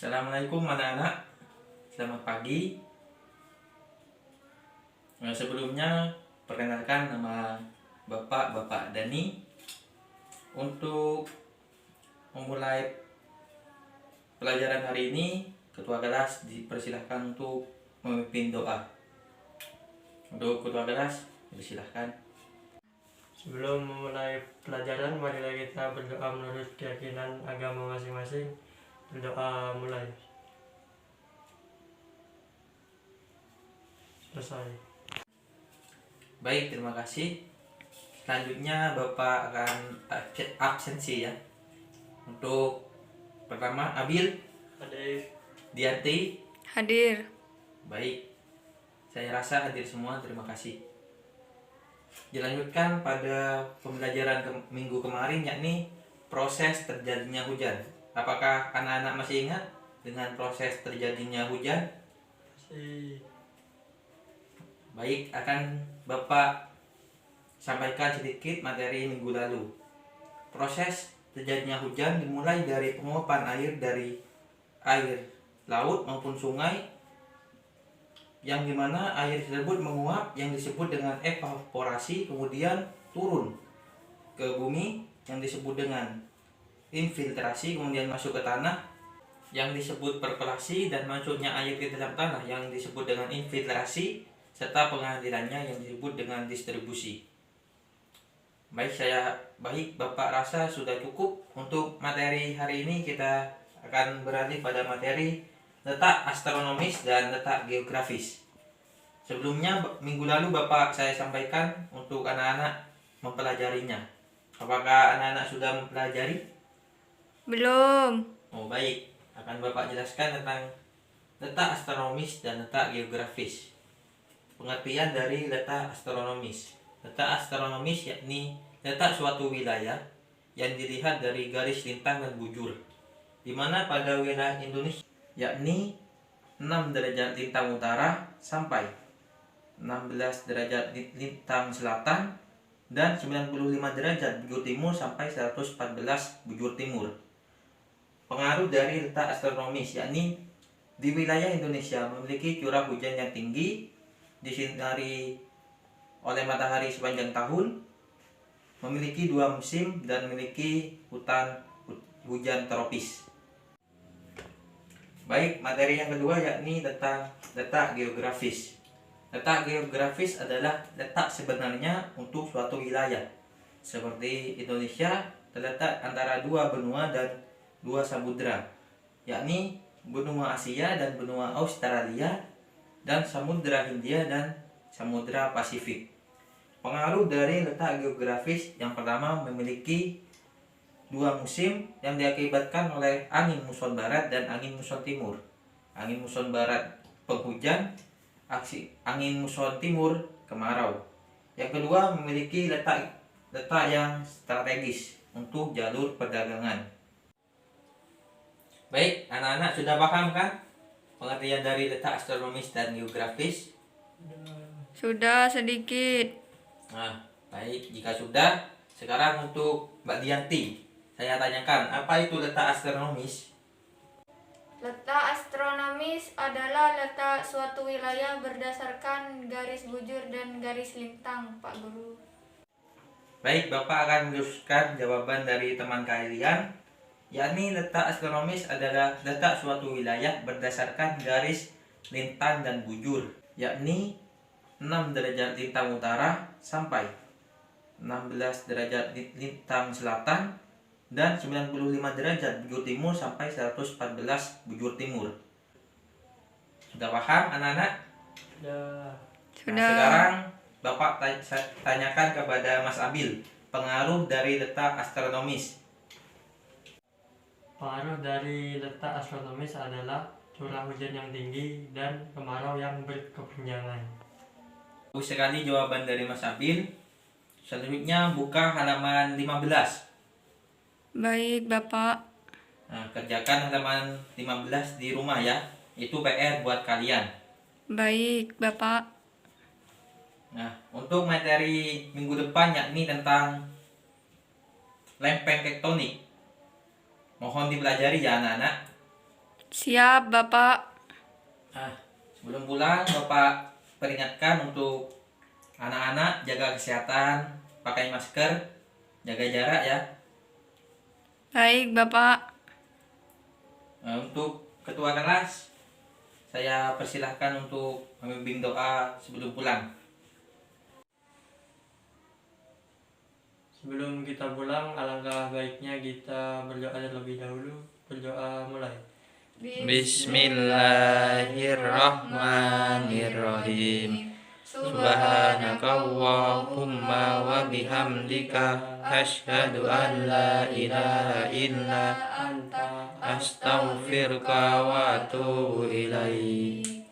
Assalamualaikum anak-anak, selamat pagi. Sebelumnya perkenalkan nama Bapak Dani. Untuk memulai pelajaran hari ini, ketua kelas dipersilahkan untuk memimpin doa. Untuk ketua kelas, dipersilahkan. Sebelum memulai pelajaran, marilah kita berdoa menurut keyakinan agama masing-masing. Berdoa mulai. Selesai. Baik, terima kasih. Selanjutnya Bapak akan absensi ya. Untuk pertama Abil, Hadir. Dianti. Hadir. Baik, saya rasa hadir semua, terima kasih. Dilanjutkan pada pembelajaran minggu kemarin, yakni proses terjadinya hujan. Apakah anak-anak masih ingat dengan proses terjadinya hujan? Masih. Baik, akan Bapak sampaikan sedikit materi minggu lalu. Proses terjadinya hujan dimulai dari penguapan air dari air laut maupun sungai, yang dimana air tersebut menguap yang disebut dengan evaporasi, kemudian turun ke bumi yang disebut dengan infiltrasi, kemudian masuk ke tanah yang disebut perkolasi, dan masuknya air ke dalam tanah yang disebut dengan infiltrasi, serta pengalirannya yang disebut dengan distribusi. Baik, Bapak rasa sudah cukup untuk materi hari ini. Kita akan beralih pada materi letak astronomis dan letak geografis. Sebelumnya minggu lalu saya sampaikan untuk anak-anak mempelajarinya. Apakah anak-anak sudah mempelajari? Belum. Oh baik, akan Bapak jelaskan tentang letak astronomis dan letak geografis. Pengertian dari letak astronomis. Letak astronomis yakni letak suatu wilayah yang dilihat dari garis lintang dan bujur, di mana pada wilayah Indonesia yakni 6 derajat lintang utara sampai 16 derajat lintang selatan dan 95 derajat bujur timur sampai 114 bujur timur. Pengaruh dari letak astronomis yakni di wilayah Indonesia memiliki curah hujan yang tinggi, disinari oleh matahari sepanjang tahun, memiliki 2 musim, dan memiliki hujan tropis. Baik, materi yang kedua yakni letak geografis. Letak geografis adalah letak sebenarnya untuk suatu wilayah. Seperti Indonesia terletak antara 2 benua dan 2 samudra, yakni benua Asia dan benua Australia, dan samudra Hindia dan samudra Pasifik. Pengaruh dari letak geografis yang pertama, memiliki 2 musim yang diakibatkan oleh angin muson barat dan angin muson timur. Angin muson barat penghujan, angin muson timur kemarau. Yang kedua, memiliki letak yang strategis untuk jalur perdagangan. Baik, anak-anak sudah paham kan pengertian dari letak astronomis dan geografis? Sudah sedikit. Nah, baik, jika sudah, sekarang untuk Mbak Dianti, saya tanyakan, apa itu letak astronomis? Letak astronomis adalah letak suatu wilayah berdasarkan garis bujur dan garis lintang, Pak Guru. Baik, Bapak akan meneruskan jawaban dari teman kalian, yakni letak astronomis adalah letak suatu wilayah berdasarkan garis lintang dan bujur, yakni 6 derajat lintang utara sampai 16 derajat lintang selatan dan 95 derajat bujur timur sampai 114 bujur timur. Sudah paham anak-anak? Sudah. Nah, sekarang Bapak tanyakan kepada Mas Abil pengaruh dari letak astronomis. Pengaruh dari letak astronomis adalah curah hujan yang tinggi dan kemarau yang berkepanjangan. Bagus sekali jawaban dari Mas Abil. Selanjutnya buka halaman 15. Baik, Bapak. Nah, kerjakan halaman 15 di rumah ya. Itu PR buat kalian. Baik, Bapak. Nah, untuk materi minggu depan yakni tentang lempeng tektonik. Mohon dipelajari ya anak-anak. Siap, Bapak. Nah, sebelum pulang Bapak peringatkan untuk anak-anak jaga kesehatan, pakai masker, jaga jarak ya. Baik, Bapak. Nah, untuk ketua kelas, saya persilahkan untuk membimbing doa sebelum pulang. Sebelum kita pulang, alangkah baiknya kita berdoa terlebih dahulu. Berdoa mulai. Bismillahirrahmanirrahim. Subhanakallahumma wa bihamdika asyhadu an la ilaha illa Anta astaghfiruka wa atubu ilaik.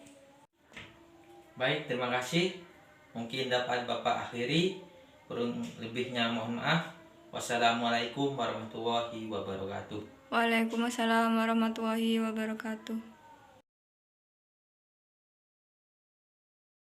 Baik, terima kasih. Mungkin dapat Bapak akhiri. Kurang lebihnya mohon maaf. Wassalamualaikum warahmatullahi wabarakatuh. Waalaikumsalam warahmatullahi wabarakatuh.